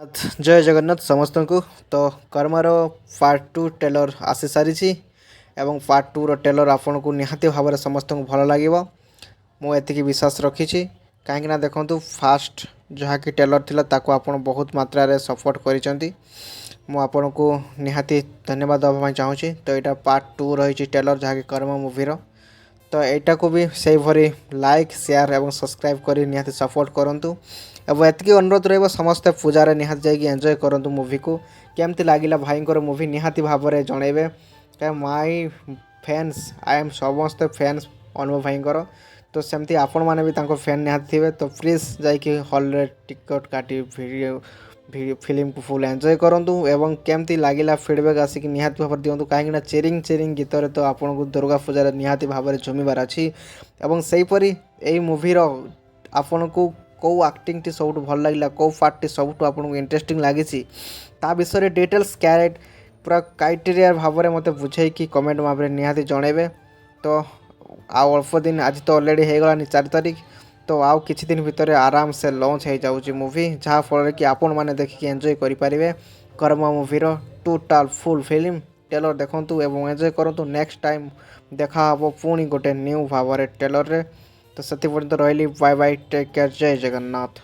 जय जगन्नाथ समस्त को। तो कर्मर पार्ट 2 टेलर आसी सारी एवं पार्ट 2 रो टेलर आपन को निहाती भाव में समस्त को भल लगे मुझे विश्वास रखी कहीं देखु फास्ट जहाँ कि टेलर थिला ताको आपन बहुत मात्रा रे सपोर्ट करिसेंती आपन को निहाती धन्यवाद देवा चाहूँगी। तो यहाँ पार्ट 2 रही टेलर जहाँ कि कर्म मूवी तो यहाँ को भी से भरी लाइक शेयर और सब्सक्राइब कर निहाती सपोर्ट करूँ अब एति अनुरोध रही समस्ते पूजार निहाती जाकि एंजॉय करूँ मूवी को केमती लगिला भाई मूवी निहाती भाव में जनइबे क्या माई फैंस आई एम समस्ते फैंस अनुभव भाई तो सेमती आपण मैंने भी फैन निहाती थे तो प्लीज जाकि हॉल रे टिकट काटी फिल्म को फुल एंजॉय करूँ एवं केमती लगिला फीडबैक आसिक निहाती भाव दिंतु कहीं चेरिंग चेरिंग गीत तो आपन को दुर्गा पूजा निहाती भाव में झुमिबार अच्छी एवं सेहीपरि यही मूवीर आपन को कौ एक्टिंग टी सब भल लगे कौ पार्ट टी सब आपको इंटरेस्टिंग लगी विषय डिटेल्स क्यारेट पूरा क्राइटेरिया भाव में मत बुझे कि कमेंट भाव में निहाती जनइबे। तो आउ अल्प दिन आज तो ऑलरेडी हो गलानी 4 तारीख तो आउ किछि दिन भितर आराम से लॉन्च हो जाऊँगी मूवी जहाँ फल कि आपण मैंने देखिए एंजॉय करेंगे कर्म मूवीर टोटाल फुल फिल्म टेलर देखूँ एवं एंजॉय करूँ। नेक्स्ट टाइम देखा हम पुणी गोटे न्यू भाव टेलर रे तो से पर्यंत रही बाय बाय टेक केयर जय जगन्नाथ।